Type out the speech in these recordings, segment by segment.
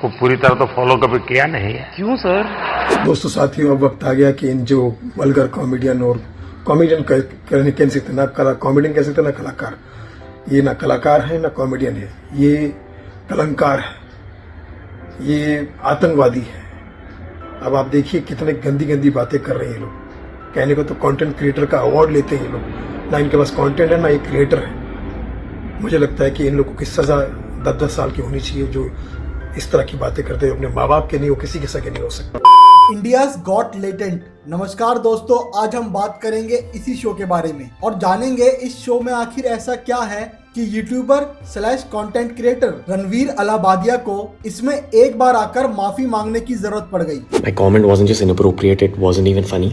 उसको पूरी तरह तो फॉलो कभी किया नहीं है। क्यों सर? दोस्तों साथियों, अब वक्त आ गया कि इन जो वल्गर कॉमेडियन और कॉमेडियन कह सकते ना कॉमेडियन कह सकते ना कलाकार, ये ना कलाकार है ना कॉमेडियन है, ये कलंकार है, ये आतंकवादी है। अब आप देखिए कितने गंदी गंदी बातें कर रहे हैं ये लोग। कहने को तो कंटेंट क्रिएटर का अवार्ड लेते हैं ये लोग, ना इनके पास कंटेंट है ना ये क्रिएटर है। मुझे लगता है कि इन लोगों की सजा 10-10 साल की होनी चाहिए जो इस तरह की बातें करते हैं। अपने माँ बाप के नहीं हो, किसी के सगे नहीं हो सकता। India's got latent. नमस्कार दोस्तों, आज हम बात करेंगे इसी शो के बारे में और जानेंगे इस शो में आखिर ऐसा क्या है कि YouTuber / content creator Ranveer Allahbadia को इसमें एक बार आकर माफी मांगने की जरूरत पड़ गई। My comment wasn't just inappropriate, it wasn't even funny.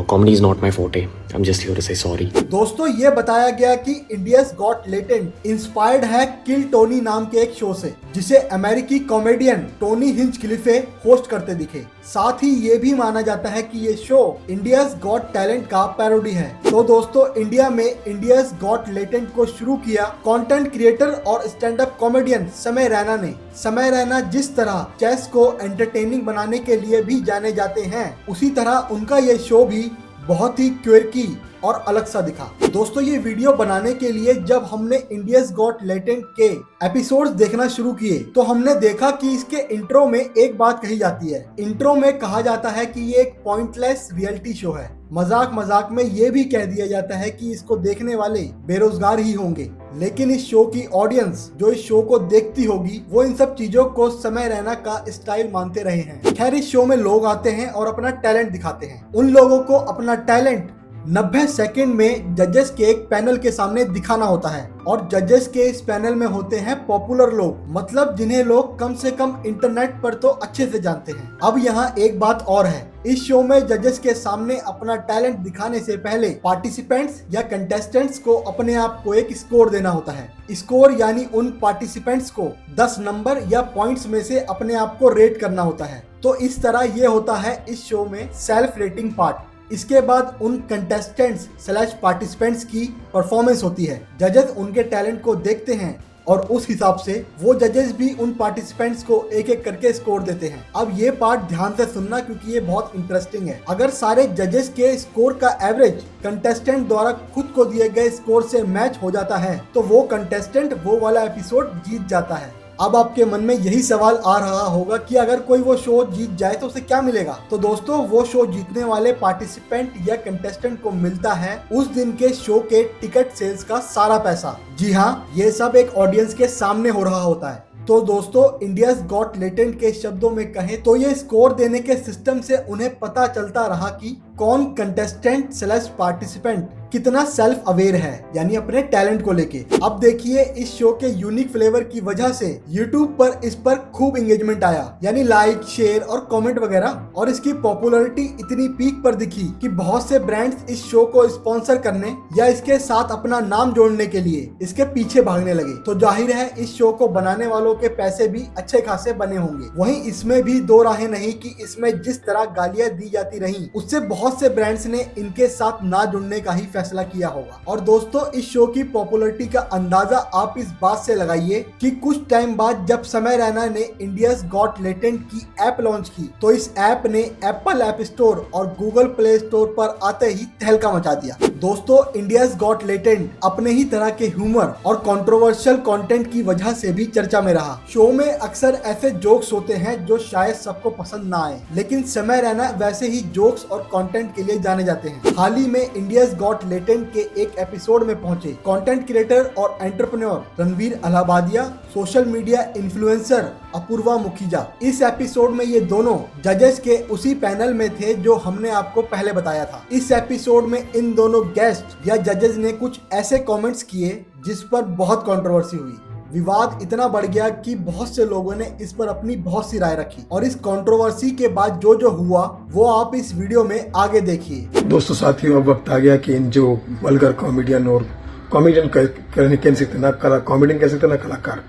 Comedy is not my forte. I'm just here to say sorry. दोस्तों, ये बताया गया कि इंडियाज गॉट लेटेंट इंस्पायर्ड है किल टोनी नाम के एक शो से, जिसे अमेरिकी कॉमेडियन टोनी हिंचक्लिफे होस्ट करते दिखे। साथ ही ये भी माना जाता है कि ये शो इंडियाज गॉट टैलेंट का पैरोडी है। तो दोस्तों, इंडिया में इंडियाज गॉट लेटेंट को शुरू किया कंटेंट क्रिएटर और स्टैंड अप कॉमेडियन समय रैना ने। समय रैना जिस तरह चेस को एंटरटेनिंग बनाने के लिए भी जाने जाते हैं, उसी तरह उनका ये शो भी बहुत ही क्विर्की और अलग सा दिखा। दोस्तों, ये वीडियो बनाने के लिए जब हमने इंडियाज गॉट लेटेंट के एपिसोड्स देखना शुरू किए तो हमने देखा कि इसके इंट्रो में एक बात कही जाती है। इंट्रो में कहा जाता है कि ये एक पॉइंटलेस रियलिटी शो है। मजाक मजाक में ये भी कह दिया जाता है कि इसको देखने वाले बेरोजगार ही होंगे, लेकिन इस शो की ऑडियंस जो इस शो को देखती होगी वो इन सब चीजों को समय रैना का स्टाइल मानते रहे हैं। खैर, इस शो में लोग आते हैं और अपना टैलेंट दिखाते हैं। उन लोगों को अपना टैलेंट 90 सेकंड में जजेस के एक पैनल के सामने दिखाना होता है और जजेस के इस पैनल में होते हैं पॉपुलर लोग, मतलब जिन्हें लोग कम से कम इंटरनेट पर तो अच्छे से जानते हैं। अब यहाँ एक बात और है, इस शो में जजेस के सामने अपना टैलेंट दिखाने से पहले पार्टिसिपेंट्स या कंटेस्टेंट्स को अपने आप को एक स्कोर देना होता है। स्कोर यानी उन पार्टिसिपेंट्स को 10 नंबर या पॉइंट्स में से अपने आप को रेट करना होता है। तो इस तरह ये होता है इस शो में सेल्फ रेटिंग पार्ट। इसके बाद उन कंटेस्टेंट्स / पार्टिसिपेंट्स की परफॉर्मेंस होती है। जजेस उनके टैलेंट को देखते हैं और उस हिसाब से वो जजेस भी उन पार्टिसिपेंट्स को एक एक करके स्कोर देते हैं। अब ये पार्ट ध्यान से सुनना क्योंकि ये बहुत इंटरेस्टिंग है। अगर सारे जजेस के स्कोर का एवरेज कंटेस्टेंट द्वारा खुद को दिए गए स्कोर से मैच हो जाता है तो वो कंटेस्टेंट वो वाला एपिसोड जीत जाता है। अब आपके मन में यही सवाल आ रहा होगा कि अगर कोई वो शो जीत जाए तो उसे क्या मिलेगा। तो दोस्तों, वो शो जीतने वाले पार्टिसिपेंट या कंटेस्टेंट को मिलता है उस दिन के शो के टिकट सेल्स का सारा पैसा। जी हाँ, ये सब एक ऑडियंस के सामने हो रहा होता है। तो दोस्तों, इंडियाज गॉट लेटेंट के शब्दों में कहें तो ये स्कोर देने के सिस्टम से उन्हें पता चलता रहा कि कौन कंटेस्टेंट / पार्टिसिपेंट कितना सेल्फ अवेयर है, यानी अपने टैलेंट को लेके। अब देखिए, इस शो के यूनिक फ्लेवर की वजह से YouTube पर इस पर खूब एंगेजमेंट आया, यानी लाइक, शेयर और कमेंट वगैरह, और इसकी पॉपुलैरिटी इतनी पीक पर दिखी कि बहुत से ब्रांड्स इस शो को स्पॉन्सर करने या इसके साथ अपना नाम जोड़ने के लिए इसके पीछे भागने लगे। तो जाहिर है इस शो को बनाने वालों के पैसे भी अच्छे खासे बने होंगे। वहीं इसमें भी दो राहें नहीं कि इसमें जिस तरह गालियां दी जाती रही उससे बहुत से ब्रांड्स ने इनके साथ ना जुड़ने का ही फैसला किया होगा। और दोस्तों, इस शो की पॉपुलैरिटी का अंदाजा आप इस बात से लगाइए कि कुछ टाइम बाद जब समय रैना ने इंडियाज गॉट लेटेंट की ऐप लॉन्च की तो इस ऐप ने एप्पल ऐप स्टोर और गूगल प्ले स्टोर पर आते ही तहलका मचा दिया। दोस्तों, इंडियाज गॉट लेटेंट अपने ही तरह के ह्यूमर और कंट्रोवर्शियल कंटेंट की वजह से भी चर्चा में रहा। शो में अक्सर ऐसे जोक्स होते हैं जो शायद सबको पसंद ना आए, लेकिन समय रैना वैसे ही जोक्स और कंटेंट के लिए जाने जाते हैं। हाल ही में इंडियाज गॉट लेटेंट के एक एपिसोड में पहुंचे कंटेंट क्रिएटर और entrepreneur Ranveer Allahbadia, social media influencer Apoorva Mukhija. इस एपिसोड में ये दोनों जजेस के उसी पैनल में थे जो हमने आपको पहले बताया था। इस एपिसोड में इन दोनों गेस्ट या जजेस ने कुछ ऐसे कमेंट्स किए जिस पर बहुत कंट्रोवर्सी हुई। विवाद इतना बढ़ गया कि बहुत से लोगों ने इस पर अपनी बहुत सी राय रखी और इस कंट्रोवर्सी के बाद जो जो हुआ वो आप इस वीडियो में आगे देखिए। दोस्तों साथियों, अब वक्त आ गया कि इन जो वल्गर कॉमेडियन और कॉमेडियन कह सकते ना कॉमेडियन कह सकते ना कलाकार,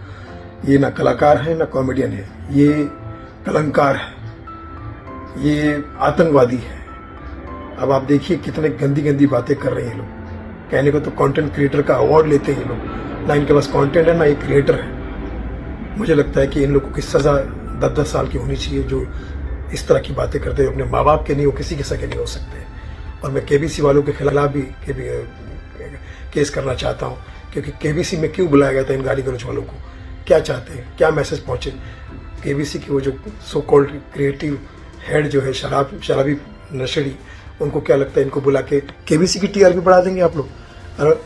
ये ना कलाकार है ना कॉमेडियन है, ये कलंकार है, ये आतंकवादी है। अब आप देखिए कितने गंदी गंदी बातें कर रहे हैं लोग। कहने को तो कंटेंट क्रिएटर का अवार्ड लेते हैं ये लोग, ना इनके पास कंटेंट है ना ये क्रिएटर है। मुझे लगता है कि इन लोगों की सजा 10-10 साल की होनी चाहिए जो इस तरह की बातें करते हैं। अपने माँ बाप के नहीं हो, किसी के सगे नहीं हो सकते। और मैं केबीसी वालों के खिलाफ भी केस करना चाहता हूँ, क्योंकि केबीसी में क्यों बुलाया गया था इन गाली गलौज वालों को? क्या चाहते हैं, क्या मैसेज पहुँचे? केबीसी की वो जो सो कॉल्ड क्रिएटिव हेड जो है शराबी नशेड़ी, उनको क्या लगता है इनको बुला के केबीसी की टीआरपी बढ़ा देंगे आप लोग?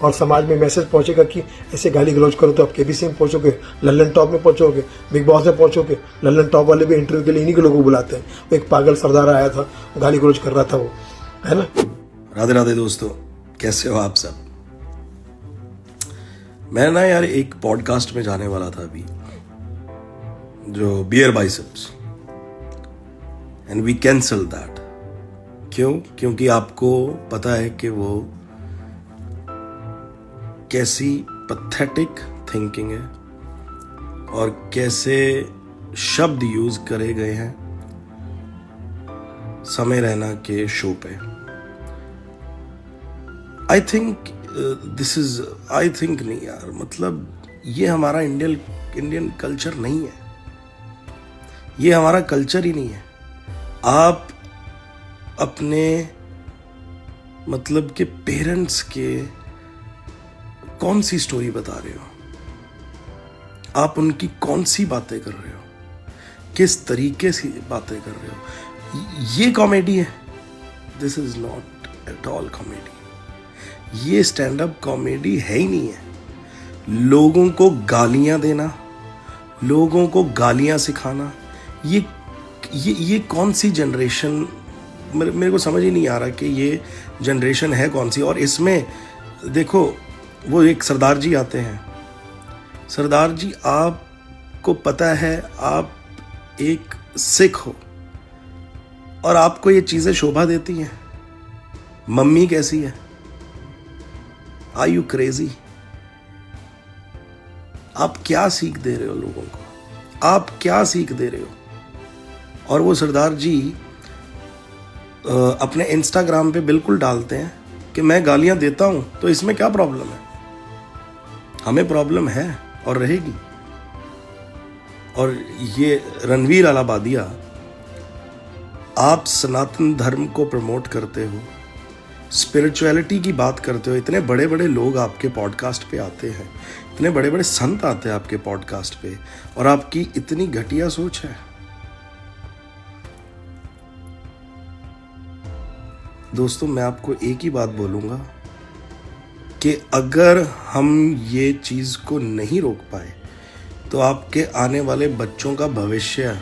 और समाज में मैसेज पहुंचेगा कि ऐसे गाली गलौज करो तो आप केबीसी में पहुंचोगे, लल्लन टॉप में पहुंचोगे, बिग बॉस में पहुंचोगे। लल्लन टॉप वाले भी इंटरव्यू के लिए इन्हीं के लोगों को बुलाते हैं। वो एक पागल सरदार आया था, गाली गलौज कर रहा था, वो है ना। राधे राधे दोस्तों, कैसे हो आप सब? मैं ना यार एक पॉडकास्ट में जाने वाला था अभी, जो Beer Biceps, and we cancel that. क्यों? क्योंकि आपको पता है कि वो कैसी पैथेटिक थिंकिंग है और कैसे शब्द यूज करे गए हैं समय रैना के शो पे। आई थिंक नहीं यार, मतलब ये हमारा इंडियन कल्चर नहीं है, ये हमारा कल्चर ही नहीं है। आप अपने मतलब के पेरेंट्स के कौन सी स्टोरी बता रहे हो? आप उनकी कौन सी बातें कर रहे हो? किस तरीके से बातें कर रहे हो? ये कॉमेडी है? This is not at all comedy. ये स्टैंड अप कॉमेडी है ही नहीं है। लोगों को गालियां देना, लोगों को गालियां सिखाना, ये कौन सी जनरेशन, मेरे को समझ ही नहीं आ रहा कि ये जनरेशन है कौन सी। और इसमें देखो, वो एक सरदार जी आते हैं। सरदार जी, आपको पता है आप एक सिख हो और आपको ये चीजें शोभा देती हैं? मम्मी कैसी है? Are you crazy? आप क्या सीख दे रहे हो लोगों को? आप क्या सीख दे रहे हो? और वो सरदार जी अपने इंस्टाग्राम पे बिल्कुल डालते हैं कि मैं गालियां देता हूं, तो इसमें क्या प्रॉब्लम है? हमें प्रॉब्लम है और रहेगी। और ये रणवीर अलाहाबादिया, आप सनातन धर्म को प्रमोट करते हो, स्पिरिचुअलिटी की बात करते हो, इतने बड़े बड़े लोग आपके पॉडकास्ट पे आते हैं, इतने बड़े बड़े संत आते हैं आपके पॉडकास्ट पे, और आपकी इतनी घटिया सोच है। दोस्तों, मैं आपको एक ही बात बोलूंगा कि अगर हम ये चीज को नहीं रोक पाए तो आपके आने वाले बच्चों का भविष्य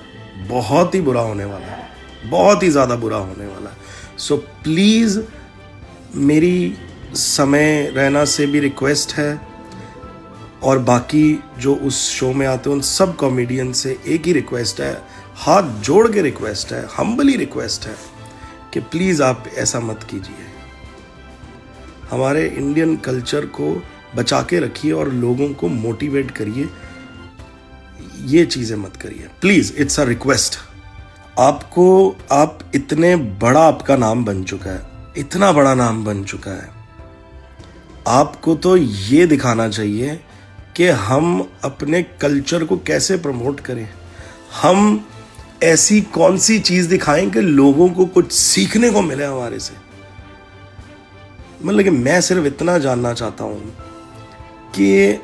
बहुत ही बुरा होने वाला है, बहुत ही ज़्यादा बुरा होने वाला है। सो प्लीज़, मेरी समय रैना से भी रिक्वेस्ट है, और बाकी जो उस शो में आते हैं उन सब कॉमेडियन से एक ही रिक्वेस्ट है, हाथ जोड़ के रिक्वेस्ट है, हम्बली रिक्वेस्ट है कि प्लीज़ आप ऐसा मत कीजिए। हमारे इंडियन कल्चर को बचा के रखिए और लोगों को मोटिवेट करिए। ये चीज़ें मत करिए प्लीज़, इट्स अ रिक्वेस्ट। आप इतने बड़ा आपका नाम बन चुका है, इतना बड़ा नाम बन चुका है, आपको तो ये दिखाना चाहिए कि हम अपने कल्चर को कैसे प्रमोट करें। हम ऐसी कौन सी चीज़ दिखाएं कि लोगों को कुछ सीखने को मिले हमारे से। मतलब कि मैं सिर्फ इतना जानना चाहता हूं कि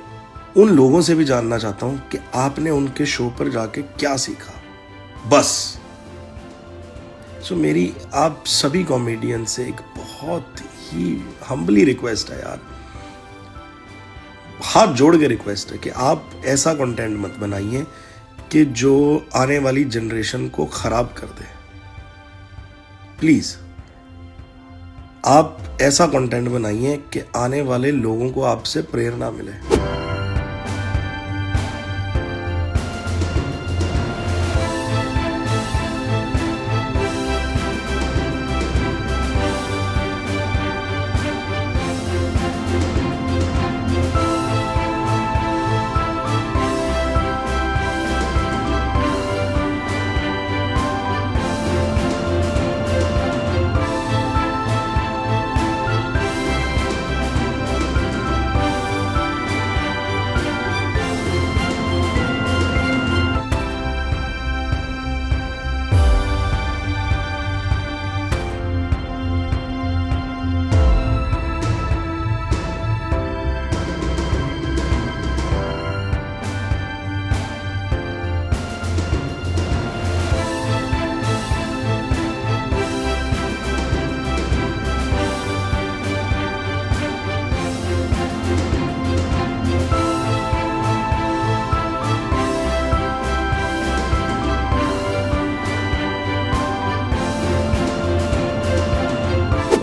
उन लोगों से भी जानना चाहता हूं कि आपने उनके शो पर जाके क्या सीखा, बस। सो मेरी आप सभी कॉमेडियन से एक बहुत ही हम्बली रिक्वेस्ट है यार, हाथ जोड़ के रिक्वेस्ट है कि आप ऐसा कंटेंट मत बनाइए कि जो आने वाली जनरेशन को खराब कर दे। प्लीज, आप ऐसा कंटेंट बनाइए कि आने वाले लोगों को आपसे प्रेरणा मिले।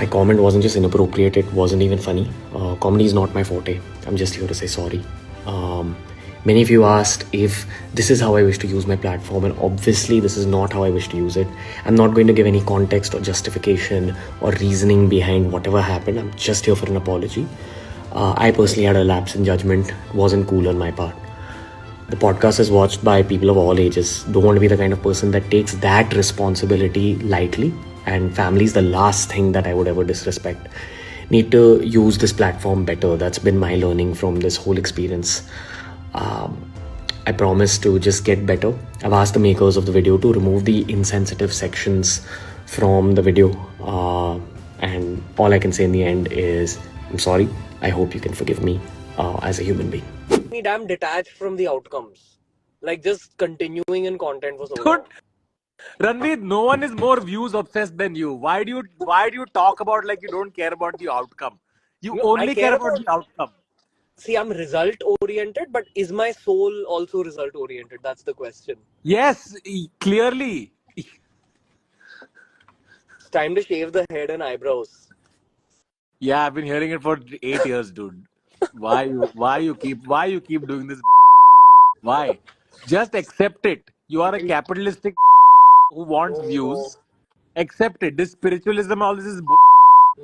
comment wasn't just inappropriate, it wasn't even funny. Comedy is not my forte. I'm just here to say sorry. Many of you asked if this is how I wish to use my platform, and obviously this is not how I wish to use it. I'm not going to give any context or justification or reasoning behind whatever happened. I'm just here for an apology. I personally had a lapse in judgment. It wasn't cool on my part. The podcast is watched by people of all ages. Don't want to be the kind of person that takes that responsibility lightly, and family is the last thing that I would ever disrespect. Need to use this platform better. That's been my learning from this whole experience. I promise to just get better. I've asked the makers of the video to remove the insensitive sections from the video, and all I can say in the end is I'm sorry. I hope you can forgive me as a human being. Me damn detached from the outcomes. Like just continuing in content for so long. Ranveer, no one is more views obsessed than you. Why do you talk about like you don't care about the outcome? You No, only I care care about about- the outcome. See, I'm result oriented, but is my soul also result oriented? That's the question. Yes, clearly. It's time to shave the head and eyebrows. Yeah, I've been hearing it for 8 years, dude. Why you keep doing this? Why? Just accept it. You are a capitalistic who wants views. Accept it. This spiritualism, all this is.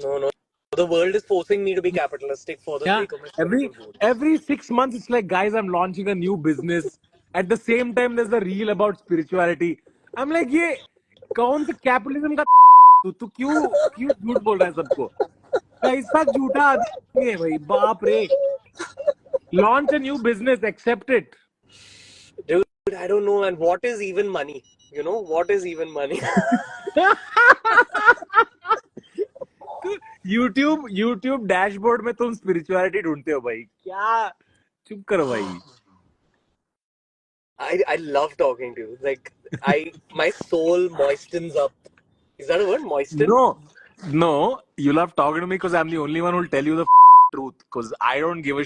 No. The world is forcing me to be capitalistic for the Yeah, sake of my spiritual goals. every 6 months it's like, guys, I'm launching a new business. At the same time, there's a reel about spirituality. I'm like, ये कौन सा capitalism का तू क्यों झूठ बोल रहा है सबको? कैसा झूठा आदमी है भाई, बाप रे. Launch a new business, accept it. Dude, I don't know, and what is even money? You know, what is even money? YouTube dashboard में तुम स्पिरिचुअलिटी ढूंढते हो भाई, क्या? चुप करो भाई. I love talking to you. Like my soul moistens up. Is that a word? Moisten? No, you love talking to me because I'm the only one who'll tell you the truth. Because I don't give a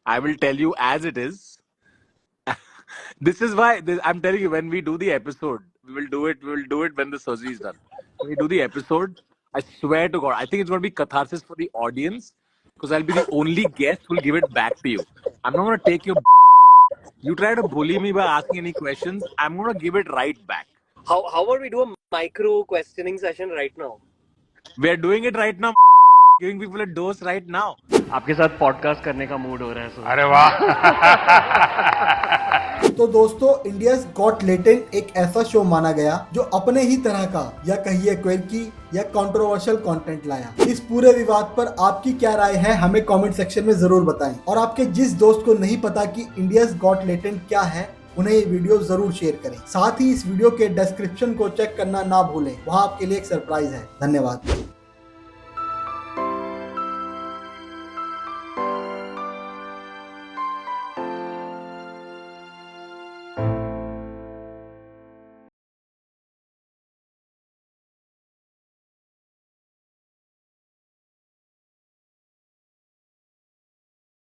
I will tell you as it is. This is why I'm telling you, when we do the episode, we will do it when the surgery is done. When we do the episode, I swear to God, I think it's going to be catharsis for the audience because I'll be the only guest who'll give it back to you. I'm not going to take your. You try to bully me by asking any questions, I'm going to give it right back. How about we do a micro questioning session right now? We're doing it right now. Giving people a dose right now. आपके साथ podcast करने का mood हो रहा है सो अरे वाह तो दोस्तों, इंडियाज गॉट लेटेंट एक ऐसा शो माना गया जो अपने ही तरह का या कहिए क्वेर्की या कंट्रोवर्शियल कंटेंट लाया. इस पूरे विवाद पर आपकी क्या राय है हमें कमेंट सेक्शन में जरूर बताएं. और आपके जिस दोस्त को नहीं पता कि इंडियाज गॉट लेटेंट क्या है, उन्हें ये वीडियो जरूर शेयर करें. साथ ही इस वीडियो के डिस्क्रिप्शन को चेक करना ना भूलें, वहाँ आपके लिए एक सरप्राइज है. धन्यवाद.